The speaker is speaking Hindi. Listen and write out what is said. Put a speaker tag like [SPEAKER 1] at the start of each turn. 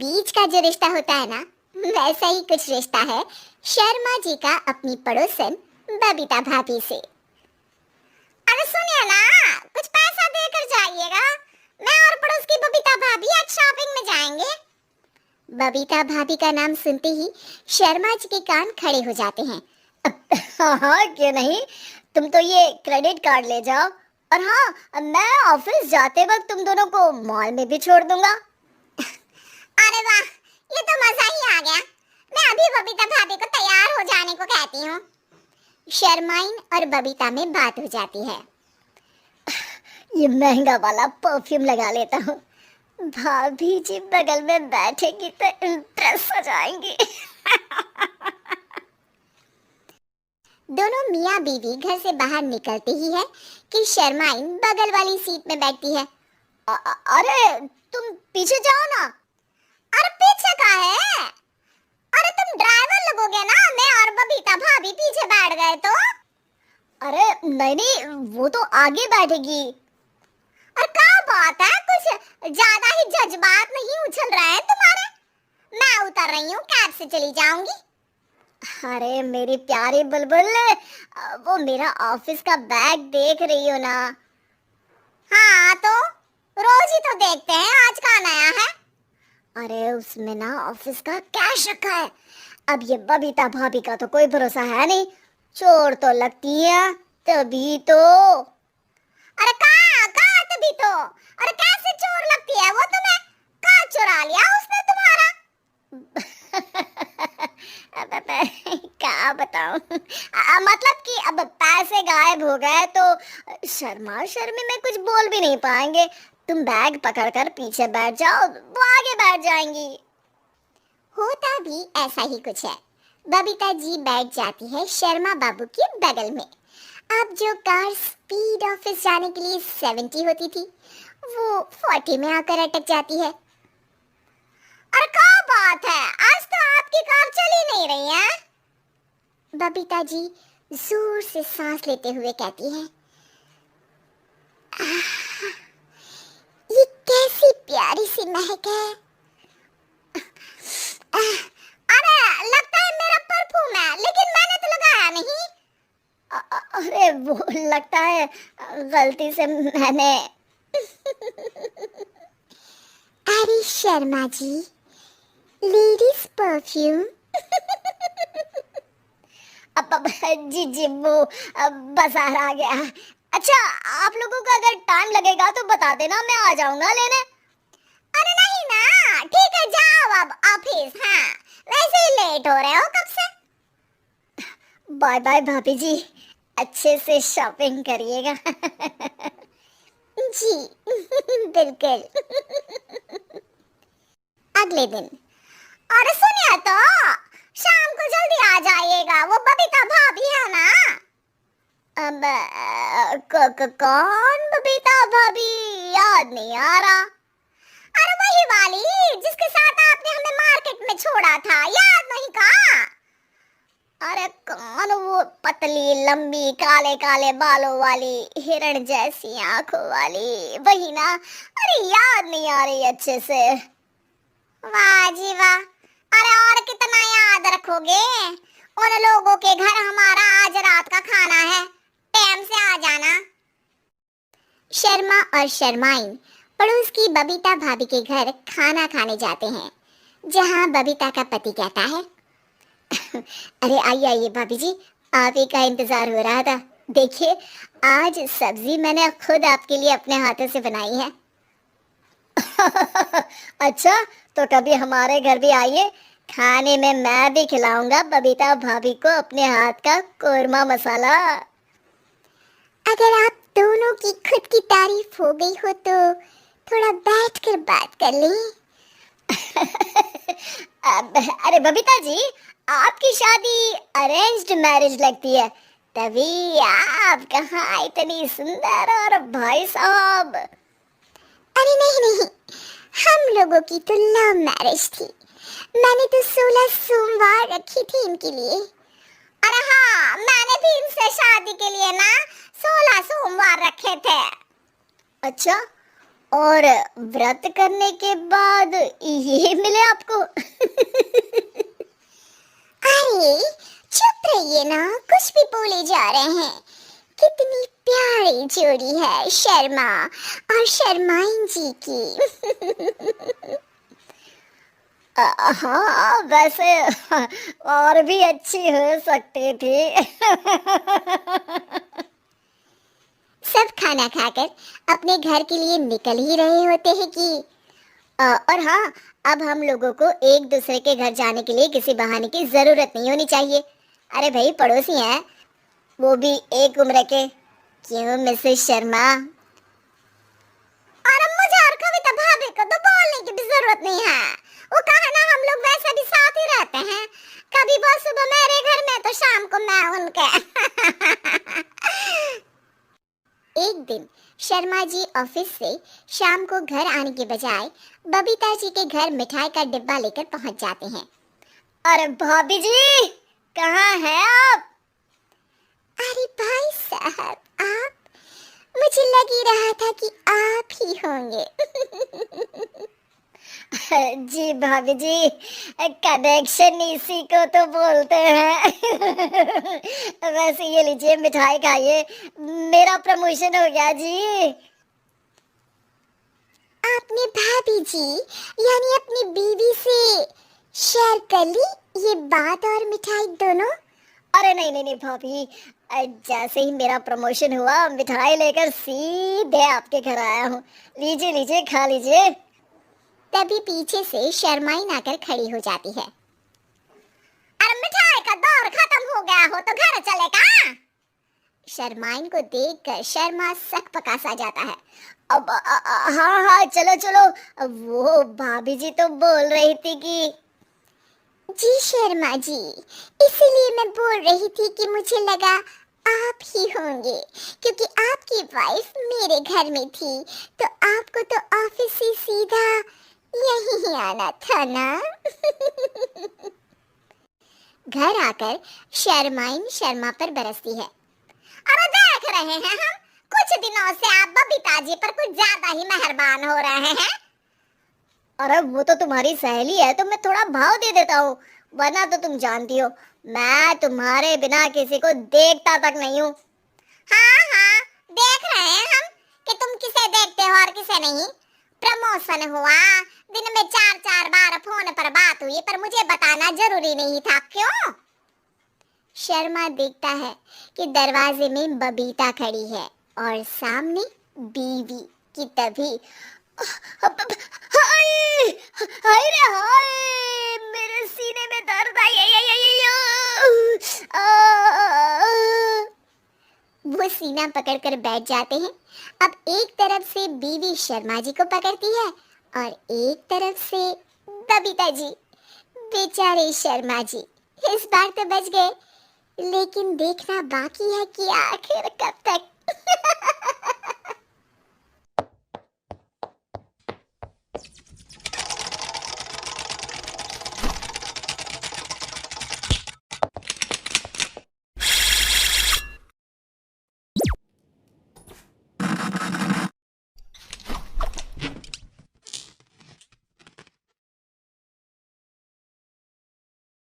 [SPEAKER 1] बीच का जो रिश्ता होता है ना, वैसा ही कुछ रिश्ता है शर्मा जी का अपनी पड़ोसन बबीता भाभी से। अरे सुनिए ना, कुछ पैसा देकर जाइएगा। मैं और पड़ोस की बबीता भाभी आज शॉपिंग में जाएंगे। बबीता भाभी का नाम सुनते ही शर्मा जी के कान खड़े हो जाते हैं।
[SPEAKER 2] हाँ हाँ, क्यों नहीं। तुम तो ये क्रेडिट कार्ड ले जाओ, और हाँ, मैं ऑफिस जाते वक्त तुम दोनों को मॉल में भी छोड़ दूंगा।
[SPEAKER 1] अरे वाह, ये तो मजा ही आ गया। मैं अभी बबीता भाभी को तैयार हो जाने को कहती हूँ। शर्माइन और बबीता में बात हो जाती है।
[SPEAKER 2] ये महंगा वाला परफ्यूम लगा लेता हूँ, भाभी जी बगल में बैठेगी तो इम्प्रेस हो जाएंगी।
[SPEAKER 1] दोनों मियाँ बीवी घर से बाहर निकलते ही है कि शर्माइन बगल वाली सीट में बैठती है।
[SPEAKER 2] अरे तुम पीछे जाओ ना।
[SPEAKER 1] अरे पीछे का है? अरे तुम ड्राइवर लगोगे ना, मैं और बबीता भाभी पीछे बैठ गए तो।
[SPEAKER 2] अरे नहीं नहीं, वो तो आगे बैठेगी।
[SPEAKER 1] और क्या बात है, कुछ ज्यादा ही जज्बात नहीं उछल रहे हैं तुम्हारे? मैं उतर रही हूँ, कैब से चली जाऊंगी।
[SPEAKER 2] अरे मेरी प्यारी बुलबुल, वो मेरा ऑफिस का बैग देख रही हो ना?
[SPEAKER 1] हाँ तो रोज ही तो देखते हैं, आज का नया है?
[SPEAKER 2] अरे उसमें ना ऑफिस का कैश रखा है। अब ये बबीता भाभी का तो कोई भरोसा है नहीं, चोर तो लगती है तभी तो।
[SPEAKER 1] अरे कहाँ कहाँ तभी तो? अरे कैसे चोर लगती है वो तुम्हें? कहाँ चुरा लिया उसने तुम्हारा?
[SPEAKER 2] अब क्या बताऊं। मतलब कि अब पैसे गायब हो गए तो शर्मा शर्मी में कुछ बोल भी नहीं पाएंगे। तुम बैग पकड़कर पीछे बैठ जाओ, वो आगे बैठ जाएंगी।
[SPEAKER 1] होता भी ऐसा ही कुछ है। बबीता जी बैठ जाती है शर्मा बाबू के बगल में। अब जो कार स्पीड ऑफिस जाने के लिए 70 होती थी, वो 40 में आकर अटक जाती है। अरे क्या बात है, आज तो आपकी कार चल ही नहीं रही है? बबीता जी जोर से सांस लेते हुए कहती है, ये कैसी प्यारी सी महक है। अरे लगता है मेरा परफ्यूम है, लेकिन मैंने तो लगाया नहीं।
[SPEAKER 2] अरे वो लगता है गलती से मैंने।
[SPEAKER 1] अरे शर्मा जी, लेडीज परफ्यूम।
[SPEAKER 2] अब जी जी, वो बाजार आ गया। अच्छा, आप लोगों को अगर टाइम लगेगा तो बता देना, मैं आ जाऊंगा लेने।
[SPEAKER 1] अरे नहीं ना, ठीक है जाओ अब ऑफिस। हाँ, वैसे ही लेट हो रहे हो कब से।
[SPEAKER 2] बाय बाय भाभी जी, अच्छे से शॉपिंग करिएगा।
[SPEAKER 1] जी बिल्कुल। अगले दिन, और सुनिए तो, शाम को जल्दी आ जाइएगा, वो बबीता भाभी है ना?
[SPEAKER 2] अब कौन बबीता भाभी? याद नहीं आ रहा।
[SPEAKER 1] अरे वही वाली जिसके साथ आपने हमें मार्केट में छोड़ा था, याद नहीं का?
[SPEAKER 2] अरे कौन वो पतली लंबी काले काले बालों वाली हिरण जैसी आंखों वाली, वही ना? अरे याद नहीं आ रही अच्छे से।
[SPEAKER 1] वाह जी वाह। अरे और कितना याद रखोगे? उन लोगों के घर हमारा आज रात का खाना है, टाइम से आ जाना। शर्मा और शर्माइन पड़ोस की बबीता भाभी के घर खाना खाने जाते हैं, जहां बबीता का पति कहता है,
[SPEAKER 2] अरे आइए आइए भाभी जी, आप ही का इंतजार हो रहा था। देखिए, आज सब्जी मैंने खुद आपके लिए अपने हाथों से बनाई है। अच्छा, तो कभी हमारे घर भी आइए, खाने में मैं भी खिलाऊंगा बबीता भाभी को अपने हाथ का कोरमा मसाला।
[SPEAKER 1] अगर आप दोनों की खुद की तारीफ हो गई हो तो थोड़ा बैठकर बात कर लें।
[SPEAKER 2] अरे बबीता जी, आपकी शादी अरेंज्ड मैरिज लगती है, तभी आप कहाँ इतनी सुंदर। और भाई साहब?
[SPEAKER 1] अरे नहीं नहीं, हम लोगों की तो लव मैरिज थी। मैंने तो 16 सोमवार रखी थी इनके लिए। अरे हाँ, मैंने भी इनसे शादी के लिए ना 16 सोमवार रखे थे।
[SPEAKER 2] अच्छा, और व्रत करने के बाद ये मिले आपको?
[SPEAKER 1] अरे चुप रहिए ना, कुछ भी बोले जा रहे हैं। कितनी प्यारी जोड़ी है शर्मा और शर्माइन जी की।
[SPEAKER 2] हाँ वैसे और भी अच्छी हो सकती थी।
[SPEAKER 1] सब खाना खाकर अपने घर के लिए निकल ही रहे होते हैं कि
[SPEAKER 2] और हाँ, अब हम लोगों को एक दूसरे के घर जाने के लिए किसी बहाने की जरूरत नहीं होनी चाहिए। अरे भाई पड़ोसी हैं, वो भी एक उम्र के। क्यों मिसेस शर्मा?
[SPEAKER 1] और अब मुझे और कविता भाभी को तो बोलने की भी जरूरत नहीं है। वो कहा ना, हम लोग वैसे भी साथ ही रहते हैं। कभी वो सुबह मेरे घर में तो शाम को मैं उनके। एक दिन शर्मा जी ऑफिस से शाम को घर आने के बजाय बबीता जी के घर मिठाई का डिब्बा लेकर पहुंच जाते हैं।
[SPEAKER 2] अरे भाभी जी, कहाँ हैं आप?
[SPEAKER 1] अरे भाई साहब, आप? मुझे लग ही रहा था कि आप ही होंगे।
[SPEAKER 2] जी भाभी जी, कनेक्शन इसी को तो बोलते हैं। वैसे ये लीजिए मिठाई खाइए, मेरा प्रमोशन हो गया जी।
[SPEAKER 1] आपने भाभी जी यानी अपनी बीवी से शेयर कर ली ये बात और मिठाई दोनों?
[SPEAKER 2] अरे नहीं नहीं नहीं भाभी, जैसे ही मेरा प्रमोशन हुआ मिठाई लेकर सीधे आपके घर आया हूँ। लीजिए लीजिए, खा लीजिए।
[SPEAKER 1] तभी पीछे से शर्माइन आकर खड़ी हो जाती है। अरे मिठाई का दौर खत्म हो गया हो तो घर चले का? शर्माइन को देखकर शर्मा सक पका सा जाता है।
[SPEAKER 2] अब हाँ हाँ चलो चलो। वो भाभी जी तो बोल रही थी कि
[SPEAKER 1] जी शर्मा जी, इसीलिए मैं बोल रही थी कि मुझे लगा आप ही होंगे, क्योंकि आपकी वाइफ मेरे घर में थी तो आपको तो ऑफिस से सीधा यहीं आना था ना। घर आकर शर्माइन शर्मा पर बरसती है। अरे देख रहे हैं हम, कुछ दिनों से आप बबीता जी पर कुछ ज्यादा ही मेहरबान हो रहे हैं।
[SPEAKER 2] अरे वो तो तुम्हारी सहेली है तो मैं थोड़ा भाव दे देता हूँ, वरना तो तुम जानती हो मैं तुम्हारे बिना किसी को देखता तक नहीं हूँ।
[SPEAKER 1] हाँ हाँ, देख रहे हैं हम कि तुम किसे देखते हो और किसे नहीं। प्रमोशन हुआ, दिन में 4-4 बार फोन पर बात हुई, पर मुझे बताना जरूरी नहीं था, क्यों? शर्मा देखता है कि दरवाजे में बबीता खड़ी है और सामने बीवी की। तभी
[SPEAKER 2] हाय हाय रे हाय, मेरे सीने में दर्द
[SPEAKER 1] वो सीना पकड़कर बैठ जाते हैं। अब एक तरफ से बीवी शर्मा जी को पकड़ती है और एक तरफ से बबीता जी। बेचारे शर्मा जी इस बार तो बच गए, लेकिन देखना बाकी है कि आखिर कब तक।